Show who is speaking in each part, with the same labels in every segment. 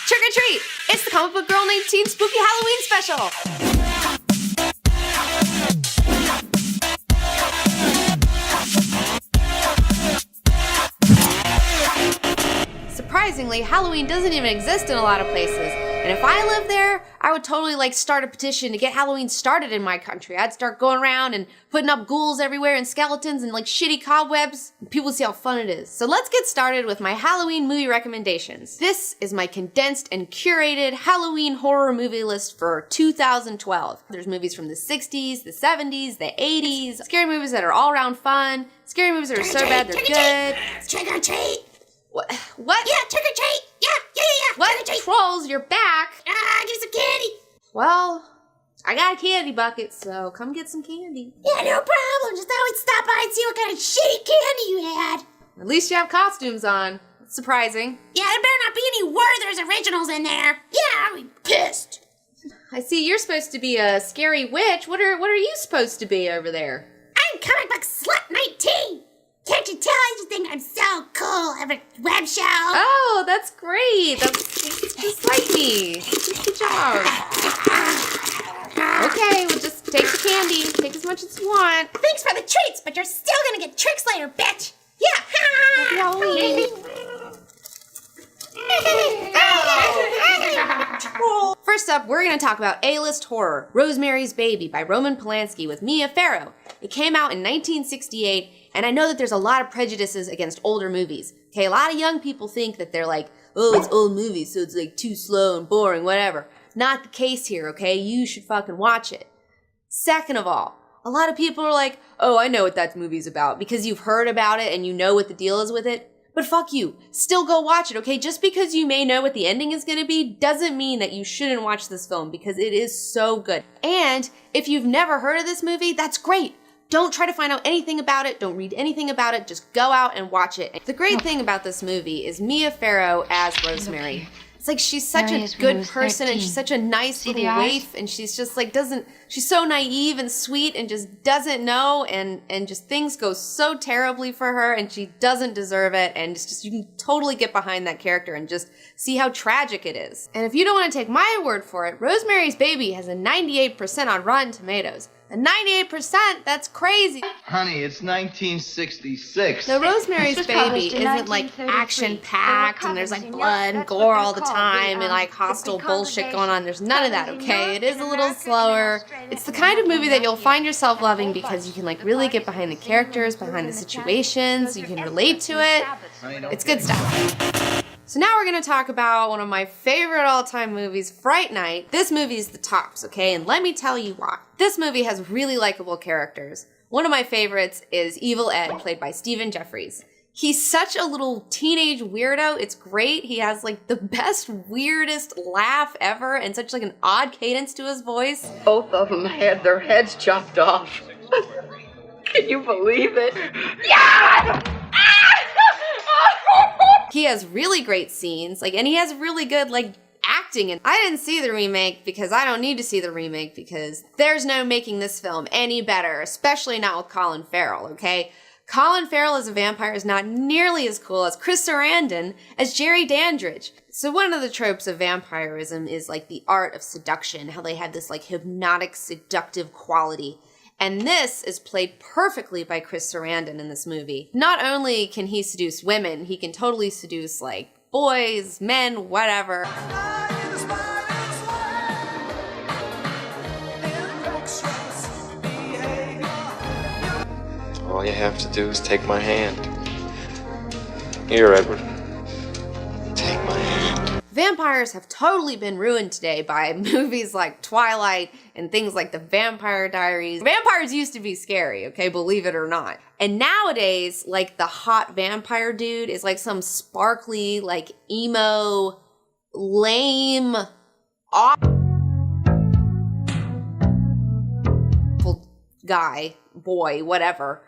Speaker 1: Trick or treat! It's the Comic Book Girl Named Teen Spooky Halloween Special! Surprisingly, Halloween doesn't even exist in a lot of places. And if I lived there, I would totally start a petition to get Halloween started in my country. I'd start going around and putting up ghouls everywhere and skeletons and shitty cobwebs. And people would see how fun it is. So let's get started with my Halloween movie recommendations. This is my condensed and curated Halloween horror movie list for 2012. There's movies from the 60s, the 70s, the 80s, scary movies that are all around fun, scary movies that are so bad they're good.
Speaker 2: Trick or treat!
Speaker 1: What?
Speaker 2: Yeah, trick or treat! Yeah.
Speaker 1: What? Trolls, you're back!
Speaker 2: Give me some candy!
Speaker 1: Well, I got a candy bucket, so come get some candy.
Speaker 2: Yeah, no problem. Just always stop by and see what kind of shitty candy you had.
Speaker 1: At least you have costumes on. That's surprising.
Speaker 2: Yeah, there better not be any Werther's originals in there. Yeah, I'll be pissed.
Speaker 1: I see you're supposed to be a scary witch. What are you supposed to be over there?
Speaker 2: I'm Comic Book Slut 19! Can't you tell? I just think I'm so cool. I have a web show.
Speaker 1: Oh, that's great. That's just like me. Good job. Okay, well just take the candy. Take as much as you want.
Speaker 2: Thanks for the treats, but you're still gonna get tricks later, bitch. Yeah.
Speaker 1: Happy Halloween. First up, we're going to talk about A-list horror, Rosemary's Baby by Roman Polanski with Mia Farrow. It came out in 1968, and I know that there's a lot of prejudices against older movies. Okay, a lot of young people think that they're like, oh, it's old movies, so it's too slow and boring, whatever. Not the case here, okay? You should fucking watch it. Second of all, a lot of people are like, oh, I know what that movie's about, because you've heard about it and you know what the deal is with it. But fuck you. Still go watch it, okay? Just because you may know what the ending is going to be doesn't mean that you shouldn't watch this film, because it is so good. And if you've never heard of this movie, that's great. Don't try to find out anything about it. Don't read anything about it. Just go out and watch it. The great thing about this movie is Mia Farrow as Rosemary. It's she's such a good person and she's such a nice little waif, and she's just she's so naive and sweet and just doesn't know, and just things go so terribly for her and she doesn't deserve it, and it's just, you can totally get behind that character and just see how tragic it is. And if you don't want to take my word for it, Rosemary's Baby has a 98% on Rotten Tomatoes. A 98%? That's crazy.
Speaker 3: Honey, it's 1966.
Speaker 1: Now, Rosemary's Baby isn't action-packed and there's blood and gore all the time and hostile bullshit going on. There's none of that, okay? It is a little slower. It's the kind of movie that you'll find yourself loving because you can really get behind the characters, behind the situations, you can relate to it. It's good stuff. So now we're going to talk about one of my favorite all-time movies, Fright Night. This movie is the tops, okay? And let me tell you why. This movie has really likable characters. One of my favorites is Evil Ed, played by Stephen Jeffries. He's such a little teenage weirdo. It's great. He has the best, weirdest laugh ever and such an odd cadence to his voice.
Speaker 4: Both of them had their heads chopped off. Can you believe it? Yeah!
Speaker 1: He has really great scenes, and he has really good, acting. And I didn't see the remake because I don't need to see the remake because there's no making this film any better, especially not with Colin Farrell, okay? Colin Farrell as a vampire is not nearly as cool as Chris Sarandon as Jerry Dandridge. So one of the tropes of vampirism is, the art of seduction, how they have this, hypnotic, seductive quality. And this is played perfectly by Chris Sarandon in this movie. Not only can he seduce women, he can totally seduce, boys, men, whatever.
Speaker 5: All you have to do is take my hand. Here, Edward. Take my hand.
Speaker 1: Vampires have totally been ruined today by movies like Twilight and things like The Vampire Diaries. Vampires used to be scary, okay, believe it or not. And nowadays, the hot vampire dude is some sparkly, emo, lame, awful guy, boy, whatever.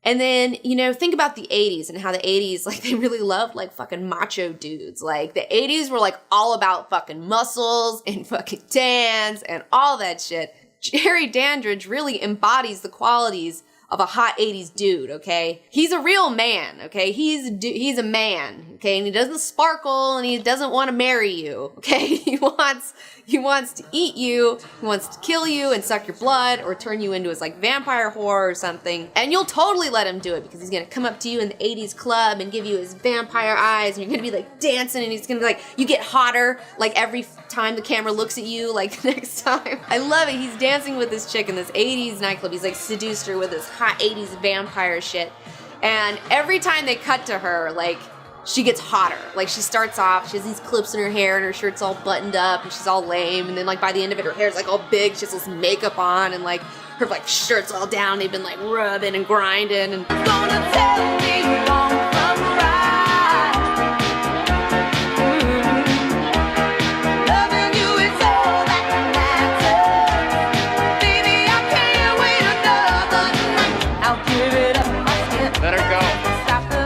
Speaker 1: And then, think about the 80s and how the 80s, they really loved, fucking macho dudes. The 80s were, all about fucking muscles and fucking tans and all that shit. Jerry Dandridge really embodies the qualities of a hot 80s dude, okay? He's a real man, okay? He's a man, okay? And he doesn't sparkle and he doesn't want to marry you, okay? He wants to eat you, he wants to kill you and suck your blood or turn you into his like vampire whore or something. And you'll totally let him do it because he's gonna come up to you in the 80s club and give you his vampire eyes and you're gonna be like dancing and he's gonna be like, you get hotter like every time the camera looks at you, like the next time. I love it. He's dancing with this chick in this 80s nightclub. He's like seduced her with this hot 80s vampire shit. And every time they cut to her, like, she gets hotter. Like, she starts off, she has these clips in her hair and her shirt's all buttoned up and she's all lame. And then, like, by the end of it, her hair's, like, all big. She has this makeup on and, like, her, like, shirt's all down. They've been, like, rubbing and grinding and... Gonna tell me wrong from right. Loving you is all that matters. Baby, I can't wait another night. I'll give it up my skin.
Speaker 5: Let her go.
Speaker 1: Stop the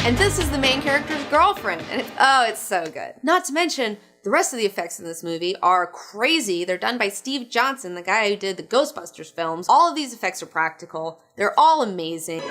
Speaker 1: and this is the main character's girlfriend. And it's so good. Not to mention, the rest of the effects in this movie are crazy. They're done by Steve Johnson, the guy who did the Ghostbusters films. All of these effects are practical. They're all amazing.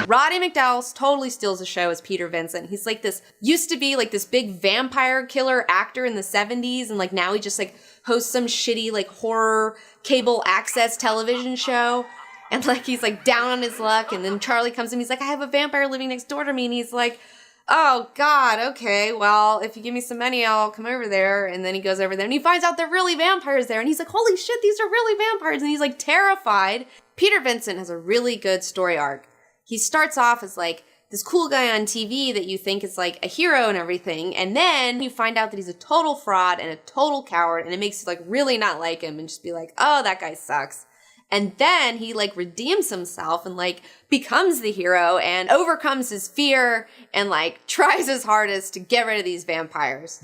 Speaker 1: Roddy McDowall totally steals the show as Peter Vincent. He's like this, used to be like this big vampire killer actor in the 70s, and like now he just like hosts some shitty like horror cable access television show. And like he's like down on his luck, and then Charlie comes in, he's like, I have a vampire living next door to me, and he's like, oh God, okay, well, if you give me some money, I'll come over there. And then he goes over there and he finds out they're really vampires there, and he's like, holy shit, these are really vampires, and he's like terrified. Peter Vincent has a really good story arc. He starts off as like this cool guy on TV that you think is like a hero and everything, and then you find out that he's a total fraud and a total coward, and it makes you like really not like him and just be like, oh, that guy sucks. And then he like redeems himself and like becomes the hero and overcomes his fear and like tries his hardest to get rid of these vampires.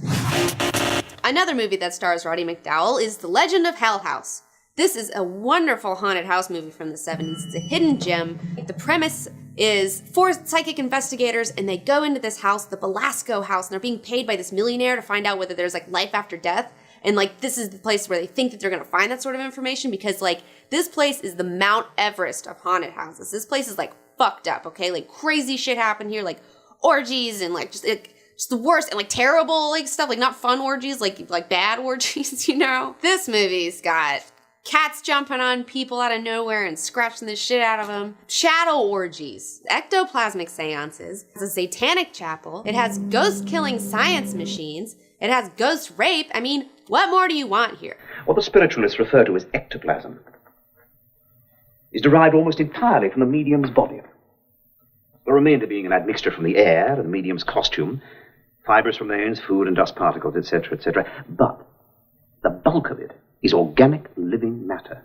Speaker 1: Another movie that stars Roddy McDowall is The Legend of Hell House. This is a wonderful haunted house movie from the 70s. It's a hidden gem. The premise is 4 psychic investigators, and they go into this house, the Belasco house, and they're being paid by this millionaire to find out whether there's like life after death. And like this is the place where they think that they're gonna find that sort of information, because like this place is the Mount Everest of haunted houses. This place is like fucked up, okay? Like crazy shit happened here, like orgies and like just the worst and like terrible like stuff, like not fun orgies, like bad orgies, you know? This movie's got cats jumping on people out of nowhere and scratching the shit out of them. Shadow orgies, ectoplasmic seances, it's a satanic chapel, it has ghost-killing science machines, it has ghost rape. I mean, what more do you want here?
Speaker 6: What the spiritualists refer to as ectoplasm is derived almost entirely from the medium's body. The remainder being an admixture from the air and the medium's costume, fibers from veins, food and dust particles, etc., etc. But the bulk of it is organic living matter,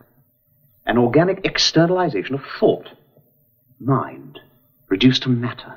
Speaker 6: an organic externalization of thought, mind, reduced to matter.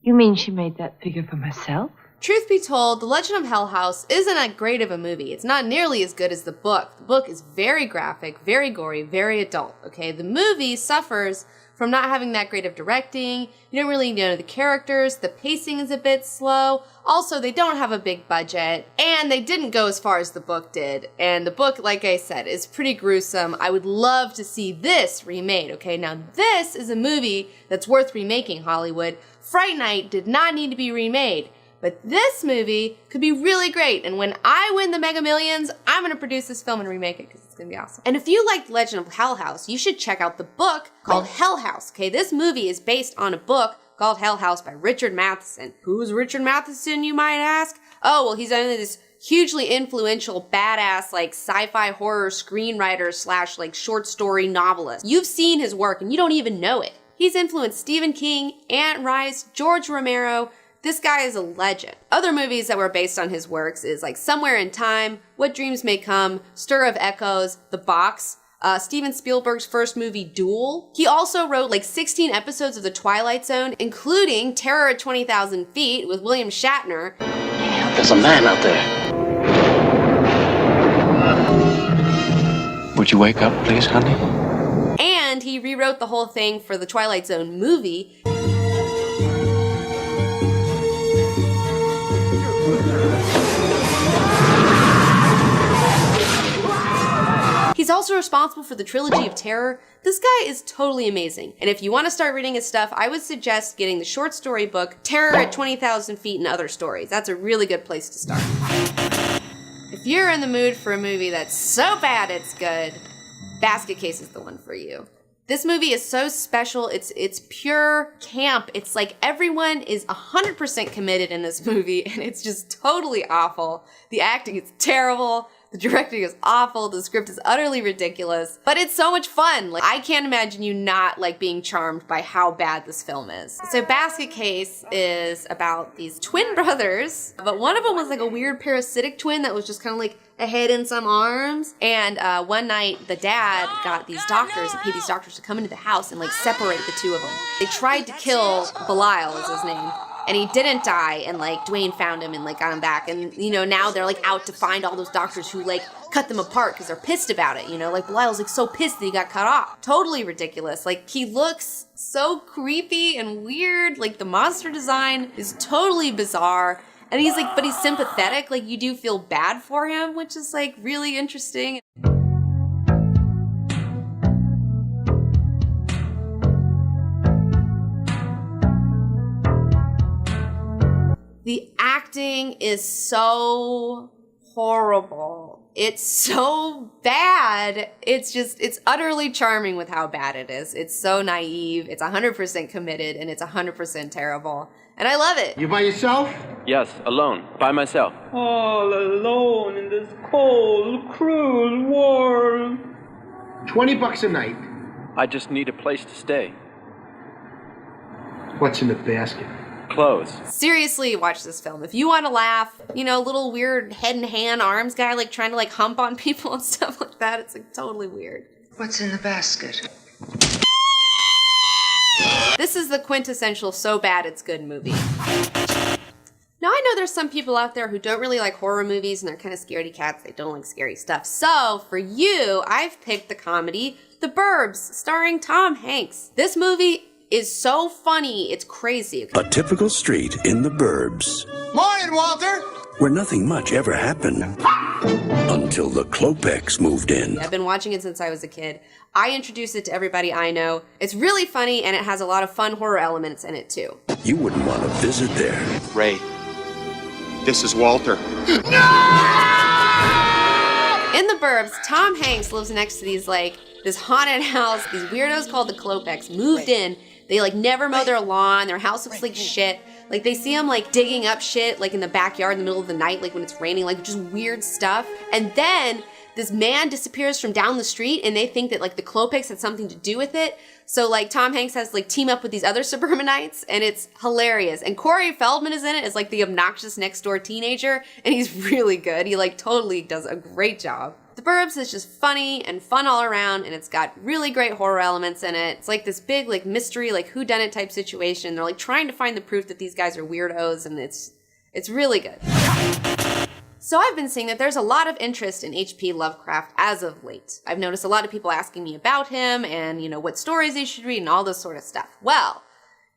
Speaker 7: You mean she made that figure from herself?
Speaker 1: Truth be told, The Legend of Hell House isn't that great of a movie. It's not nearly as good as the book. The book is very graphic, very gory, very adult, okay? The movie suffers from not having that great of directing. You don't really know the characters. The pacing is a bit slow. Also, they don't have a big budget, and they didn't go as far as the book did. And the book, like I said, is pretty gruesome. I would love to see this remade, okay? Now, this is a movie that's worth remaking, Hollywood. Fright Night did not need to be remade. But this movie could be really great, and when I win the Mega Millions, I'm going to produce this film and remake it because it's going to be awesome. And if you like Legend of Hell House, you should check out the book called Hell House, okay? This movie is based on a book called Hell House by Richard Matheson. Who's Richard Matheson, you might ask? Oh, well, he's only this hugely influential, badass, like, sci-fi horror screenwriter / like, short story novelist. You've seen his work, and you don't even know it. He's influenced Stephen King, Anne Rice, George Romero. This guy is a legend. Other movies that were based on his works is like Somewhere in Time, What Dreams May Come, Stir of Echoes, The Box, Steven Spielberg's first movie, Duel. He also wrote like 16 episodes of The Twilight Zone, including Terror at 20,000 Feet with William Shatner.
Speaker 8: There's a man out there. Would you wake up, please, honey?
Speaker 1: And he rewrote the whole thing for the Twilight Zone movie. He's also responsible for the Trilogy of Terror. This guy is totally amazing. And if you want to start reading his stuff, I would suggest getting the short story book, Terror at 20,000 Feet and Other Stories. That's a really good place to start. If you're in the mood for a movie that's so bad it's good, Basket Case is the one for you. This movie is so special. It's pure camp. It's like everyone is 100% committed in this movie, and it's just totally awful. The acting is terrible. The directing is awful. The script is utterly ridiculous, but it's so much fun. Like, I can't imagine you not like being charmed by how bad this film is. So Basket Case is about these twin brothers, but one of them was like a weird parasitic twin that was just kind of like a head and some arms. And one night the dad got these doctors and paid these doctors to come into the house and like separate the two of them. They tried to kill Belial, is his name. And he didn't die, and like Dwayne found him and like got him back. And you know, now they're like out to find all those doctors who like cut them apart because they're pissed about it. You know, like Belial's like so pissed that he got cut off. Totally ridiculous. Like, he looks so creepy and weird. Like, the monster design is totally bizarre. And he's like, but he's sympathetic. Like, you do feel bad for him, which is like really interesting. The acting is so horrible. It's so bad. It's utterly charming with how bad it is. It's so naive. It's 100% committed, and it's 100% terrible. And I love it.
Speaker 9: You by yourself?
Speaker 5: Yes, alone, by myself.
Speaker 10: All alone in this cold, cruel world.
Speaker 9: $20 a night.
Speaker 5: I just need a place to stay.
Speaker 9: What's in the basket?
Speaker 5: Clothes.
Speaker 1: Seriously, watch this film. If you want to laugh, you know, little weird head and hand arms guy like trying to like hump on people and stuff like that, it's like totally weird.
Speaker 11: What's in the basket?
Speaker 1: This is the quintessential so bad it's good movie. Now, I know there's some people out there who don't really like horror movies and they're kind of scaredy cats. They don't like scary stuff. So, for you, I've picked the comedy The Burbs, starring Tom Hanks. This movie is so funny, it's crazy.
Speaker 12: A typical street in the burbs.
Speaker 9: Morning, Walter!
Speaker 12: Where nothing much ever happened until the Klopeks moved in.
Speaker 1: I've been watching it since I was a kid. I introduced it to everybody I know. It's really funny, and it has a lot of fun horror elements in it, too.
Speaker 12: You wouldn't want to visit there.
Speaker 5: Ray.
Speaker 9: This is Walter.
Speaker 1: In The Burbs, Tom Hanks lives next to this haunted house. These weirdos called the Klopeks moved in. They like never mow their lawn. Their house looks like shit. Like, they see them like digging up shit like in the backyard in the middle of the night, like when it's raining, like just weird stuff. And then this man disappears from down the street, and they think that like the Klopeks had something to do with it. So like Tom Hanks has to like team up with these other suburbanites, and it's hilarious. And Corey Feldman is in it as like the obnoxious next door teenager, and he's really good. He like totally does a great job. The Burbs is just funny and fun all around, and it's got really great horror elements in it. It's like this big like mystery, like whodunit type situation. They're like trying to find the proof that these guys are weirdos, and it's really good. So I've been seeing that there's a lot of interest in H.P. Lovecraft as of late. I've noticed a lot of people asking me about him and, you know, what stories they should read and all this sort of stuff. Well,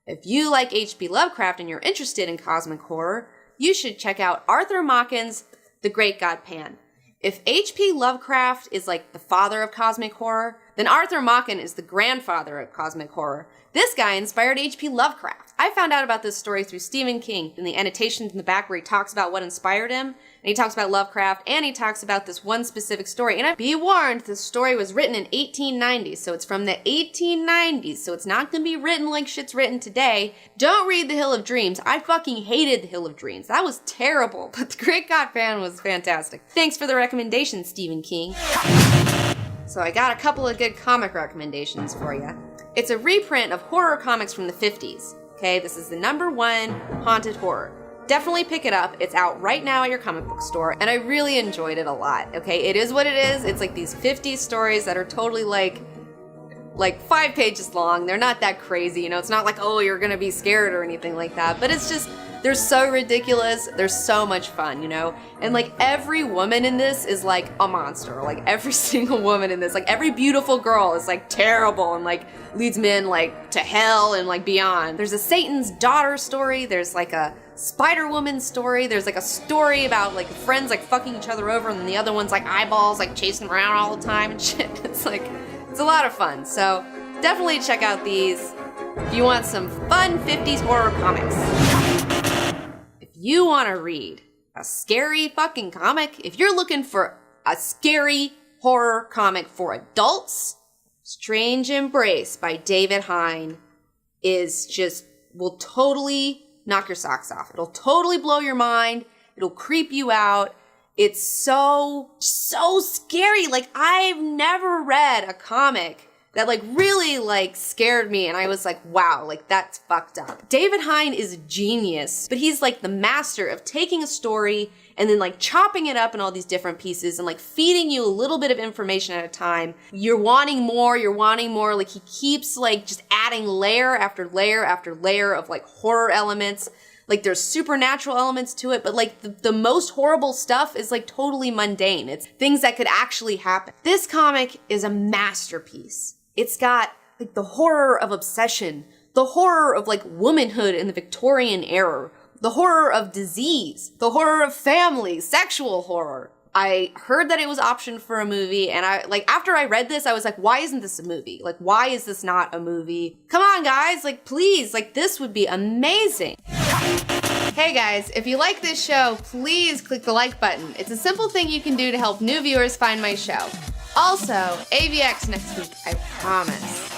Speaker 1: if you like H.P. Lovecraft and you're interested in cosmic horror, you should check out Arthur Machen's The Great God Pan. If H.P. Lovecraft is like the father of cosmic horror, then Arthur Machen is the grandfather of cosmic horror. This guy inspired H.P. Lovecraft. I found out about this story through Stephen King in the annotations in the back where he talks about what inspired him, and he talks about Lovecraft, and he talks about this one specific story. And be warned, this story was written in 1890, so it's from the 1890s, so it's not gonna be written like shit's written today. Don't read The Hill of Dreams. I fucking hated The Hill of Dreams. That was terrible, but The Great God Pan was fantastic. Thanks for the recommendation, Stephen King. So I got a couple of good comic recommendations for you. It's a reprint of horror comics from the 50s. Okay, this is the #1 haunted horror. Definitely pick it up. It's out right now at your comic book store, and I really enjoyed it a lot. Okay, it is what it is. It's like these 50s stories that are totally like 5 pages long. They're not that crazy, you know. It's not like, oh, you're gonna be scared or anything like that, but it's just, they're so ridiculous. They're so much fun, you know? And like every woman in this is like a monster. Like every single woman in this, like every beautiful girl is like terrible and like leads men like to hell and like beyond. There's a Satan's daughter story. There's like a Spider-Woman story. There's like a story about like friends like fucking each other over, and then the other one's like eyeballs like chasing around all the time and shit. It's a lot of fun. So definitely check out these if you want some fun 50s horror comics. If you want to read a scary fucking comic, if you're looking for a scary horror comic for adults, Strange Embrace by David Hein will totally knock your socks off. It'll totally blow your mind. It'll creep you out. It's so scary. Like, I've never read a comic that like really like scared me, and I was like, wow, like that's fucked up. David Hein is a genius, but he's like the master of taking a story and then like chopping it up in all these different pieces and like feeding you a little bit of information at a time. You're wanting more, like he keeps like just adding layer after layer after layer of like horror elements. Like there's supernatural elements to it, but like the most horrible stuff is like totally mundane. It's things that could actually happen. This comic is a masterpiece. It's got like the horror of obsession, the horror of like womanhood in the Victorian era, the horror of disease, the horror of family, sexual horror. I heard that it was optioned for a movie, and after I read this, I was like, why isn't this a movie? Like, why is this not a movie? Come on, guys, like, please, like, this would be amazing. Hey guys, if you like this show, please click the like button. It's a simple thing you can do to help new viewers find my show. Also, AVX next week, I promise.